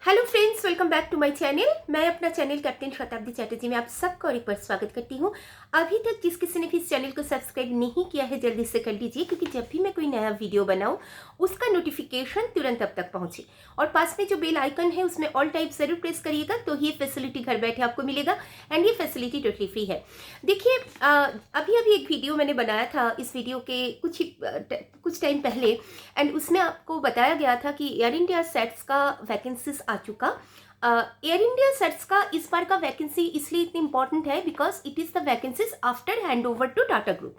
Hello friends, welcome back to my channel. मैं अपना channel captain शताब्दी चैटर्जी में आप सबका और एक बार स्वागत करती हूँ। अभी तक जिस किसी ने भी इस चैनल को सब्सक्राइब नहीं किया है जल्दी से कर लीजिए, क्योंकि जब भी मैं कोई नया वीडियो बनाऊँ उसका नोटिफिकेशन तुरंत अब तक पहुँचे। और पास में जो बेल आइकन है उसमें ऑल टाइप ज़रूर प्रेस करिएगा, तो ये फैसिलिटी घर बैठे आपको मिलेगा एंड ये फैसिलिटी टोटली फ्री है। देखिए, अभी अभी एक वीडियो मैंने बनाया था, इस वीडियो के कुछ टाइम पहले, एंड उसमें आपको बताया गया था कि एयर इंडिया सेट्स का वैकेंसीज आ चुका। एयर इंडिया सेट्स का इस बार का वैकेंसी इसलिए इतनी इंपॉर्टेंट है because it is the vacancies after hand over to Tata group.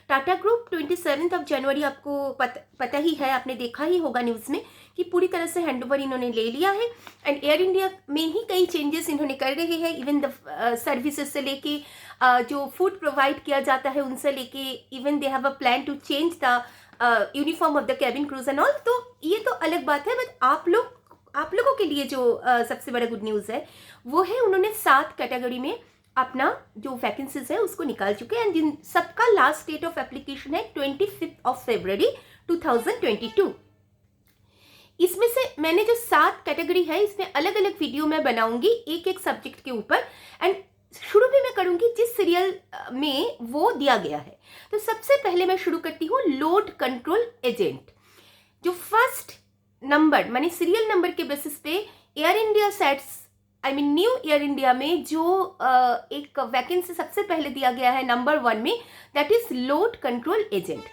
Tata group 27 जनवरी आपको पता ही है, आपने देखा ही होगा न्यूज़ में कि पूरी तरह से हैंड ओवर इन्होंने ले लिया है। एंड एयर इंडिया में ही कई चेंजेस इन्होंने कर रहे हैं, इवन द सर्विसेज से लेके जो फूड प्रोवाइड किया जाता है उनसे लेके, even they have a plan to change the uniform of the cabin crews and all. तो ये तो अलग बात है, बट आप लोगों के लिए जो सबसे बड़ा गुड न्यूज़ है वो है उन्होंने 7 कैटेगरी में अपना जो वैकेंसीज है उसको निकाल चुके हैं। जिन सबका लास्ट डेट ऑफ एप्लीकेशन है 25 फरवरी 2022। इसमें से मैंने जो 7 कैटेगरी है इसमें अलग अलग वीडियो मैं बनाऊंगी एक एक सब्जेक्ट के ऊपर, एंड शुरू भी मैं करूंगी जिस सीरियल में वो दिया गया है। तो सबसे पहले मैं शुरू करती हूँ लोड कंट्रोल एजेंट। जो फर्स्ट नंबर माने सीरियल नंबर के बेसिस पे air India sets new air India में जो एक वैकेंसी सबसे पहले दिया गया है नंबर 1 में, that is load control agent.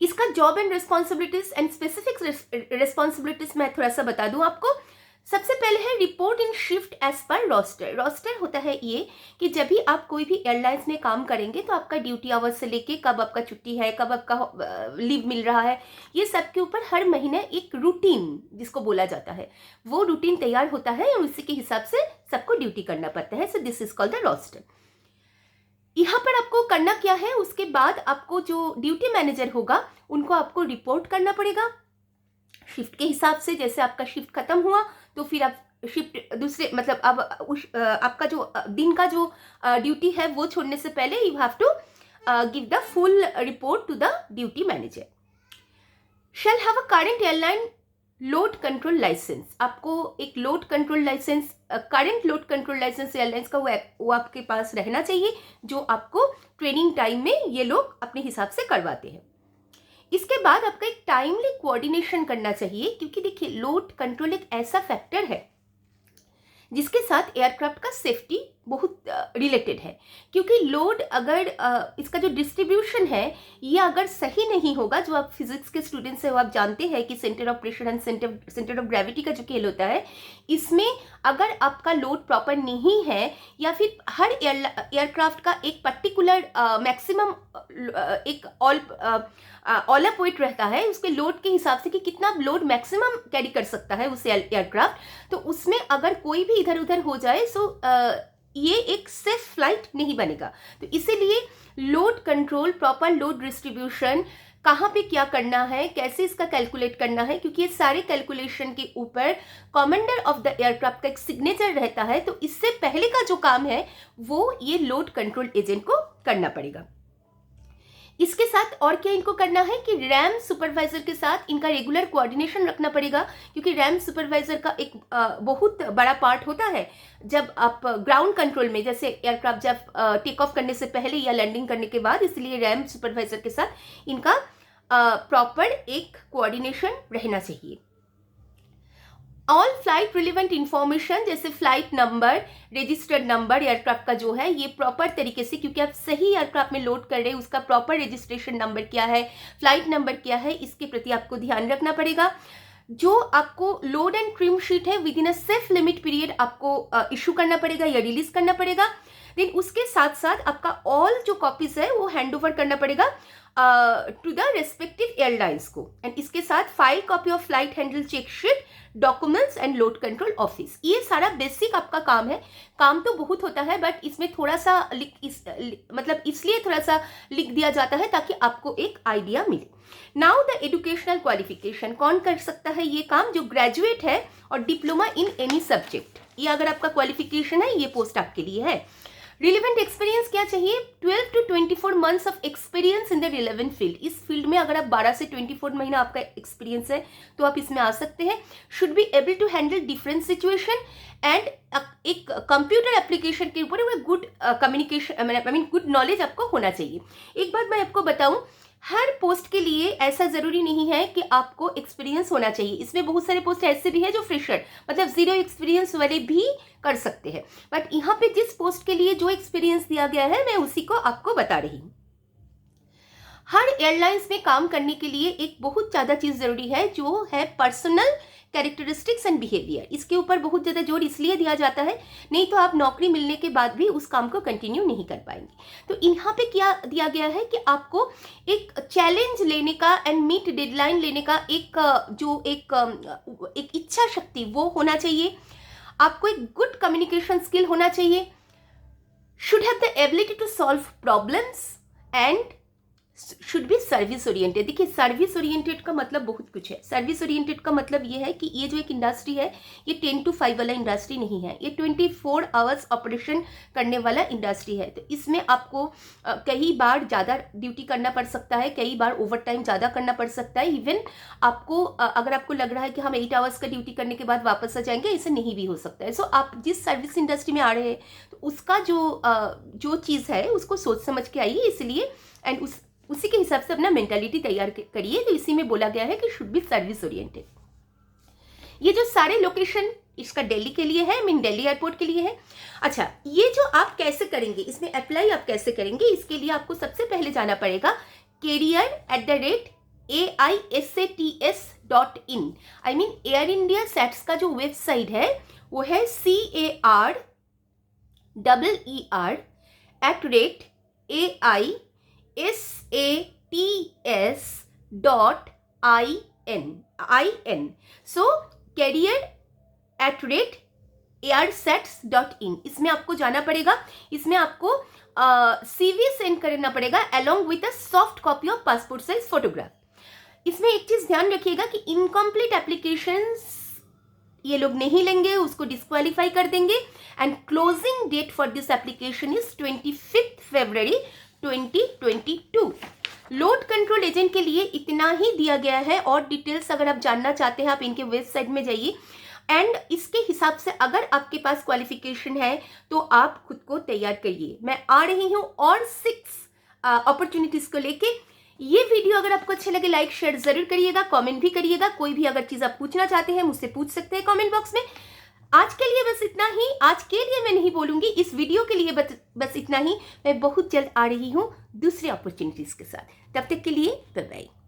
इसका job and responsibilities and specific responsibilities मैं थोड़ा सा बता दूं आपको। सबसे पहले है report in shift as per roster. Roster होता है ये कि जब भी आप कोई भी एयरलाइंस में काम करेंगे तो आपका ड्यूटी आवर्स से लेके कब आपका छुट्टी है, कब आपका लीव मिल रहा है, ये सब के ऊपर हर महीने एक रूटीन जिसको बोला जाता है वो रूटीन तैयार होता है और उसी के हिसाब से सबको ड्यूटी करना पड़ता है। So this is called the roster. यहाँ पर आपको करना क्या है, उसके बाद आपको जो ड्यूटी मैनेजर होगा उनको आपको रिपोर्ट करना पड़ेगा शिफ्ट के हिसाब से। जैसे आपका शिफ्ट खत्म हुआ तो फिर आप शिफ्ट दूसरे मतलब अब आपका जो दिन का जो ड्यूटी है वो छोड़ने से पहले you have to give the full report to the duty manager. Shall have a current airline load control license. आपको एक load control license, current load control license airlines का वो आपके पास रहना चाहिए, जो आपको ट्रेनिंग टाइम में ये लोग अपने हिसाब से करवाते हैं। इसके बाद आपका एक टाइमली कोऑर्डिनेशन करना चाहिए, क्योंकि देखिए लोड कंट्रोल एक ऐसा फैक्टर है जिसके साथ एयरक्राफ्ट का सेफ्टी बहुत रिलेटेड है। क्योंकि लोड अगर इसका जो डिस्ट्रीब्यूशन है ये अगर सही नहीं होगा, जो आप फिजिक्स के स्टूडेंट्स हैं वो आप जानते हैं कि centre of pressure and centre of gravity का जो खेल होता है, इसमें अगर आपका लोड प्रॉपर नहीं है या फिर हर एयरक्राफ्ट का एक पर्टिकुलर मैक्सिमम एक ऑल अप वेट रहता है उसके लोड के हिसाब से कि कितना लोड मैक्सिमम कैरी कर सकता है उस एयरक्राफ्ट, तो उसमें अगर कोई भी इधर उधर हो जाए सो ये एक सेफ फ्लाइट नहीं बनेगा। तो इसीलिए load control, proper load distribution, कहाँ पे क्या करना है, कैसे इसका कैलकुलेट करना है, क्योंकि ये सारे कैलकुलेशन के ऊपर कमांडर ऑफ द एयरक्राफ्ट का एक सिग्नेचर रहता है। तो इससे पहले का जो काम है वो ये लोड कंट्रोल एजेंट को करना पड़ेगा। इसके साथ और क्या इनको करना है कि रैम सुपरवाइजर के साथ इनका रेगुलर कोऑर्डिनेशन रखना पड़ेगा, क्योंकि रैम सुपरवाइजर का एक बहुत बड़ा पार्ट होता है जब आप ग्राउंड कंट्रोल में, जैसे एयरक्राफ्ट जब टेक ऑफ करने से पहले या लैंडिंग करने के बाद, इसलिए रैम सुपरवाइजर के साथ इनका प्रॉपर एक कोऑर्डिनेशन रहना चाहिए। ऑल फ्लाइट रिलेवेंट इंफॉर्मेशन जैसे flight number, registered number aircraft का जो है ये प्रॉपर तरीके से, क्योंकि आप सही एयरक्राफ्ट में लोड कर रहे हैं, उसका प्रॉपर रजिस्ट्रेशन नंबर क्या है, फ्लाइट नंबर क्या है, इसके प्रति आपको ध्यान रखना पड़ेगा। जो आपको लोड एंड ट्रिम शीट है with in a safe limit period आपको इशू करना पड़ेगा या रिलीज करना पड़ेगा। देन उसके साथ साथ आपका ऑल जो कॉपीज है वो हैंड ओवर करना पड़ेगा टू द रेस्पेक्टिव एयरलाइंस को। एंड इसके साथ file copy of flight handle check sheet, documents and load control office. ये सारा बेसिक आपका काम है। काम तो बहुत होता है बट इसमें थोड़ा सा इसलिए थोड़ा सा लिख दिया जाता है ताकि आपको एक आइडिया मिले। नाउ द एजुकेशनल क्वालिफिकेशन, कौन कर सकता है ये काम? जो ग्रेजुएट है और डिप्लोमा इन एनी सब्जेक्ट, ये अगर आपका क्वालिफिकेशन है ये पोस्ट आपके लिए है। रिलेवेंट एक्सपीरियंस क्या चाहिए? 12 to 24 months of experience in the relevant field. इस फील्ड में अगर आप 12 से 24 महीना आपका एक्सपीरियंस है तो आप इसमें आ सकते हैं। Should be able to handle different situation and एक कंप्यूटर एप्लीकेशन के ऊपर good communication I mean good knowledge आपको होना चाहिए। एक बात मैं आपको बताऊं, हर पोस्ट के लिए ऐसा जरूरी नहीं है कि आपको एक्सपीरियंस होना चाहिए। इसमें बहुत सारे पोस्ट ऐसे भी है जो फ्रेशर मतलब जीरो एक्सपीरियंस वाले भी कर सकते हैं, बट यहाँ पे जिस पोस्ट के लिए जो एक्सपीरियंस दिया गया है मैं उसी को आपको बता रही हूँ। हर एयरलाइंस में काम करने के लिए एक बहुत ज़्यादा चीज़ ज़रूरी है जो है पर्सनल कैरेक्टरिस्टिक्स एंड बिहेवियर। इसके ऊपर बहुत ज़्यादा जोर इसलिए दिया जाता है, नहीं तो आप नौकरी मिलने के बाद भी उस काम को कंटिन्यू नहीं कर पाएंगे। तो यहाँ पे क्या दिया गया है कि आपको एक चैलेंज लेने का एंड मीट डेडलाइन लेने का एक इच्छा शक्ति वो होना चाहिए। आपको एक गुड कम्युनिकेशन स्किल होना चाहिए। Should have the ability to solve problems and should be service oriented. देखिए सर्विस ओरिएंटेड का मतलब बहुत कुछ है। सर्विस ओरिएंटेड का मतलब ये है कि ये जो एक इंडस्ट्री है ये 10 to 5 वाला इंडस्ट्री नहीं है, ये 24 आवर्स ऑपरेशन करने वाला इंडस्ट्री है। तो इसमें आपको कई बार ज़्यादा ड्यूटी करना पड़ सकता है, कई बार ओवर टाइम ज़्यादा करना पड़ सकता है। इवन आपको अगर आपको लग रहा है कि हम 8 आवर्स का ड्यूटी करने के बाद वापस आ जाएंगे, ऐसे नहीं भी हो सकता है। सो आप जिस सर्विस इंडस्ट्री में आ रहे हैं तो उसका जो चीज़ है उसको सोच समझ के आइए, इसलिए एंड उसी के हिसाब से अपना मेंटालिटी तैयार करिए। तो इसी में बोला गया है कि शुड बी सर्विस ओरिएंटेड। ये जो सारे लोकेशन इसका दिल्ली के लिए है, मीन दिल्ली एयरपोर्ट के लिए है। अच्छा, ये जो आप कैसे करेंगे, इसमें अप्लाई आप कैसे करेंगे, इसके लिए आपको सबसे पहले जाना पड़ेगा career@aisats.in। I mean Air India SATS का जो वेबसाइट है वो है career@aisats.in। सो career@airsats.in, इसमें आपको जाना पड़ेगा। इसमें आपको CV सेंड करना पड़ेगा along with a soft copy of passport size photograph. इसमें एक चीज ध्यान रखिएगा कि इनकम्प्लीट एप्लीकेशंस ये लोग नहीं लेंगे, उसको डिस्क्वालीफाई कर देंगे। And closing date for this application is 25 February 2022। Load control agent के लिए इतना ही दिया गया है, और डिटेल्स अगर आप जानना चाहते हैं आप इनके वेबसाइट में जाइए। एंड इसके हिसाब से अगर आपके पास क्वालिफिकेशन है तो आप खुद को तैयार करिए। मैं आ रही हूँ और 6 अपॉर्चुनिटीज को लेके। ये वीडियो अगर आपको अच्छे लगे लाइक शेयर जरूर करिएगा, कमेंट भी करिएगा। कोई भी अगर चीज आप पूछना चाहते हैं मुझसे पूछ सकते हैं कमेंट बॉक्स में। आज के लिए बस इतना ही। आज के लिए मैं नहीं बोलूंगी, इस वीडियो के लिए बस इतना ही। मैं बहुत जल्द आ रही हूँ दूसरे अपॉर्चुनिटीज के साथ। तब तक के लिए बाय बाय।